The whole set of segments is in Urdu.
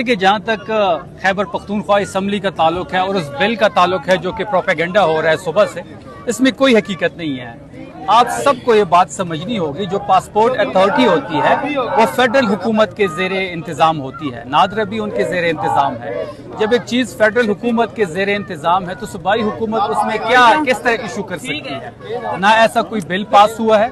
کہ جہاں تک خیبر پختونخوا اسمبلی کا تعلق ہے اور اس بل کا تعلق ہے جو کہ پروپیگنڈا ہو رہا ہے صبح سے، اس میں کوئی حقیقت نہیں ہے۔ آپ سب کو یہ بات سمجھنی ہوگی، جو پاسپورٹ اتھارٹی ہوتی ہے وہ فیڈرل حکومت کے زیر انتظام ہوتی ہے، نادر بھی ان کے زیر انتظام ہے۔ جب ایک چیز فیڈرل حکومت کے زیر انتظام ہے تو صوبائی حکومت اس میں کس طرح ایشو کر سکتی ہے؟ نہ ایسا کوئی بل پاس ہوا ہے،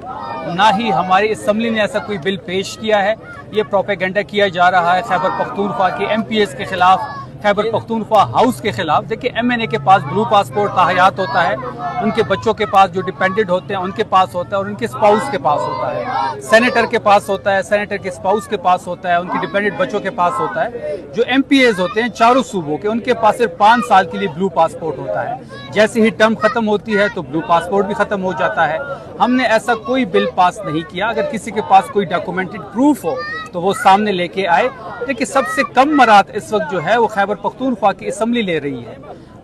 نہ ہی ہماری اسمبلی نے ایسا کوئی بل پیش کیا ہے۔ یہ پروپیگنڈا کیا جا رہا ہے خیبر پختونخوا کے ایم پی ایس کے خلاف، خیبر پختونخوا ہاؤس کے خلاف۔ دیکھیں ایم این اے کے پاس بلو پاسپورٹ تاحیات ہوتا ہے، ان کے بچوں کے پاس جو ڈیپینڈنٹ ہوتے ہیں ان کے پاس ہوتا ہے، اور ان کے اسپاؤس کے پاس ہوتا ہے۔ سینیٹر کے پاس ہوتا ہے، سینیٹر کے اسپاؤس کے پاس ہوتا ہے، ان کے ڈیپینڈنٹ بچوں کے پاس ہوتا ہے۔ جو ایم پی ایز ہوتے ہیں چاروں صوبوں کے، ان کے پاس صرف 5 سال کے لیے بلو پاسپورٹ ہوتا ہے۔ جیسے ہی ٹرم ختم ہوتی ہے تو بلو پاسپورٹ بھی ختم ہو جاتا ہے۔ ہم نے ایسا کوئی بل پاس نہیں کیا۔ اگر کسی کے پاس کوئی ڈاکومنٹڈ پروف ہو تو وہ سامنے لے کے آئے۔ لیکن سب سے کم مراد اس وقت جو ہے وہ خیبر پختونخوا کی اسمبلی لے رہی ہے۔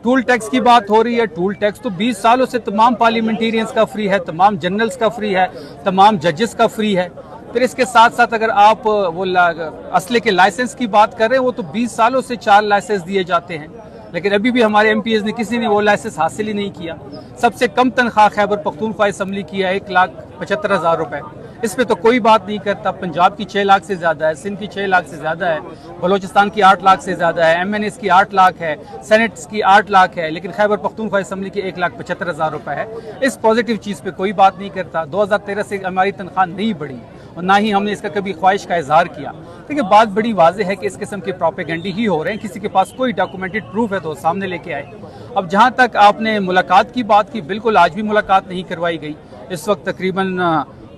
ٹول ٹیکس کی بات ہو رہی ہے، ٹول ٹیکس تو 20 سالوں سے تمام پارلیمنٹیرینز کا فری ہے، تمام جنرلز کا فری ہے، تمام ججز کا فری ہے۔ پھر اس کے ساتھ ساتھ اگر آپ وہ اسلحے کے لائسنس کی بات کر رہے ہیں، وہ تو 20 سالوں سے 4 لائسنس دیے جاتے ہیں، لیکن ابھی بھی ہمارے ایم پی ایز نے کسی نے وہ لائسنس حاصل ہی نہیں کیا۔ سب سے کم تنخواہ خیبر پختونخوا اسمبلی کی ہے 1,75,000 روپے۔ اس پہ تو کوئی بات نہیں کرتا۔ پنجاب کی 6 لاکھ سے زیادہ ہے، سندھ کی 6 لاکھ سے زیادہ ہے، بلوچستان کی 8 لاکھ سے زیادہ ہے، ایم این ایس کی 8 لاکھ ہے، سینیٹس کی 8 لاکھ ہے، لیکن خیبر پختونخوا اسمبلی کی 1,75,000 روپے ہے۔ اس پازیٹیو چیز پہ کوئی بات نہیں کرتا۔ 2013 سے ہماری تنخواہ نہیں بڑھی اور نہ ہی ہم نے اس کا کبھی خواہش کا اظہار کیا۔ لیکن بات بڑی واضح ہے کہ اس قسم کے پروپیگنڈے ہی ہو رہے ہیں۔ کسی کے پاس کوئی ڈاکومنٹڈ پروف ہے تو سامنے لے کے آئے۔ اب جہاں تک آپ نے ملاقات کی بات کی، بالکل آج بھی ملاقات نہیں کروائی گئی۔ اس وقت تقریباً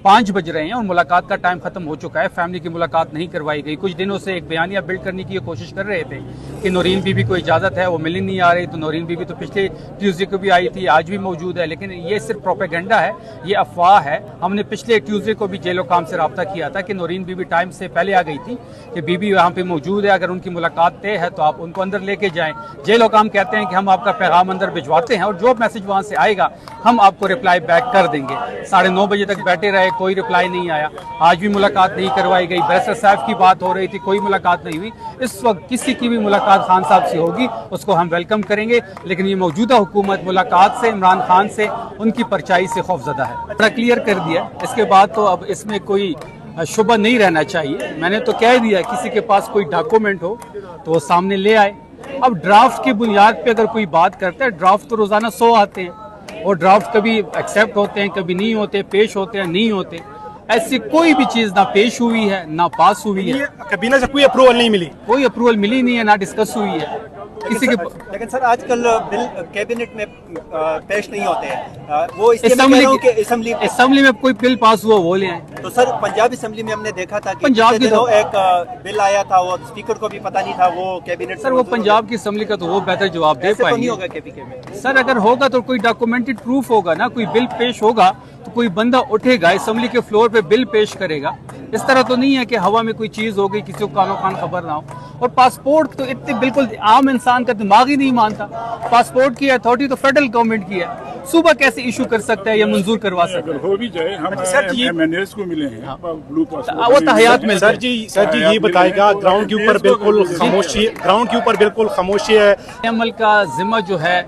5 بج رہے ہیں اور ملاقات کا ٹائم ختم ہو چکا ہے۔ فیملی کی ملاقات نہیں کروائی گئی۔ کچھ دنوں سے ایک بیانیہ بلڈ کرنے کی کوشش کر رہے تھے کہ نورین بی بی کو اجازت ہے، وہ ملنے نہیں آ رہی، تو نورین بی بی تو پچھلے ٹیوزڈے کو بھی آئی تھی، آج بھی موجود ہے، لیکن یہ صرف پروپیگنڈا ہے، یہ افواہ ہے۔ ہم نے پچھلے ٹیوزڈے کو بھی جیل حکام سے رابطہ کیا تھا کہ نورین بی بی ٹائم سے پہلے آ گئی تھی کہ بی بی یہاں پہ موجود ہے، اگر ان کی ملاقات طے ہے تو آپ ان کو اندر لے کے جائیں۔ جیل حکام کہتے ہیں کہ ہم آپ کا پیغام اندر بھجواتے ہیں اور جو میسج وہاں سے آئے گا ہم آپ کو رپلائی بیک کر دیں گے۔ 9:30 بجے تک بیٹھے رہے، کوئی رپلائی نہیں آیا۔ آج بھی ملاقات نہیں کروائی گئی۔ بیرسٹر صاحب کی بات ہو رہی تھی، کوئی ملاقات نہیں ہوئی۔ اس وقت کسی کی بھی ملاقات خان صاحب سے ہوگی اس کو ہم ویلکم کریں گے، لیکن یہ موجودہ حکومت ملاقات سے، عمران خان سے، ان کی پرچائی سے خوف زدہ ہے۔ بڑا کلیئر کر دیا۔ اس کے بعد تو اب اس میں کوئی شبہ نہیں رہنا چاہیے۔ میں نے تو کہہ دیا کسی کے پاس کوئی ڈاکومنٹ ہو تو وہ سامنے لے آئے۔ اب ڈرافٹ کی بنیاد پہ اگر کوئی بات کرتا ہے، ڈرافٹ تو روزانہ 100 آتے ہیں اور ڈرافٹ کبھی ایکسیپٹ ہوتے ہیں، کبھی نہیں ہوتے، پیش ہوتے ہیں، نہیں ہوتے۔ ایسی کوئی بھی چیز نہ پیش ہوئی ہے نہ پاس ہوئی ہے۔ کابینہ سے کوئی اپروول نہیں ملی؟ کوئی اپروول ملی نہیں ہے، نہ ڈسکس ہوئی ہے کسی کے۔ لیکن سر آج کل بل کیبنٹ میں پیش نہیں ہوتے ہیں، وہ اس لیے میں کہہ رہا ہوں کہ اسمبلی میں کوئی بل پاس ہوا وہ لے آئیں۔ تو سر پنجاب اسمبلی میں ہم نے دیکھا تھا کہ پنجاب کی تو ایک بل آیا تھا، وہ اسپیکر کو بھی پتہ نہیں تھا، وہ کیبنٹ سر وہ پنجاب کی اسمبلی کا تو وہ بہتر جواب دے پائیں نہیں گے۔ ہوگا کے میں سر اگر ہوگا تو کوئی ڈاکومنٹڈ پروف ہوگا نا، کوئی بل پیش ہوگا تو کوئی بندہ اٹھے گا اسمبلی کے فلور پہ بل پیش کرے گا۔ اس طرح تو نہیں ہے کہ ہوا میں کوئی چیز ہو گئی، کسی کو کانوں کان خبر نہ ہو۔ اور پاسپورٹ تو اتنے بالکل عام انسان کا دماغ ہی نہیں مانتا۔ پاسپورٹ کی اتھارٹی تو فیڈرل گورنمنٹ کی ہے، صوبہ کیسے ایشو کر سکتا ہے یا منظور کروا سکتا ہے؟ ہو بھی جائے، ہم ایم این ایس کو ملے ہیں بلو پاسپورٹ، وہ تحیات ملتا ہے۔ سر جی یہ بتائے گا، گراؤنڈ کے اوپر بالکل خاموشی ہے۔ عمل کا ذمہ جو ہے،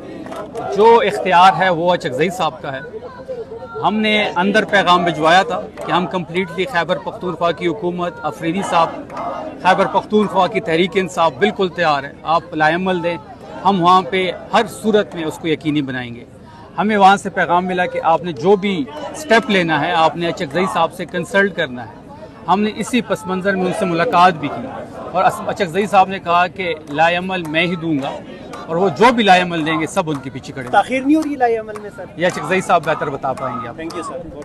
جو اختیار ہے وہ اچکزئی صاحب کا ہے۔ ہم نے اندر پیغام بھجوایا تھا کہ ہم کمپلیٹلی خیبر پختونخوا کی حکومت، افریدی صاحب، خیبر پختونخوا کی تحریک انصاف بالکل تیار ہے، آپ لائے عمل دیں، ہم وہاں پہ ہر صورت میں اس کو یقینی بنائیں گے۔ ہمیں وہاں سے پیغام ملا کہ آپ نے جو بھی سٹیپ لینا ہے آپ نے اچکزئی صاحب سے کنسلٹ کرنا ہے۔ ہم نے اسی پس منظر میں ان سے ملاقات بھی کی اور اچکزئی صاحب نے کہا کہ لائے عمل میں ہی دوں گا اور وہ جو بھی لائے عمل دیں گے سب ان کے پیچھے کھڑے ہیں۔ تاخیر نہیں ہو رہی لائے عمل میں سر؟ یہ اچکزئی صاحب بہتر بتا پائیں گے آپ۔ Thank you sir.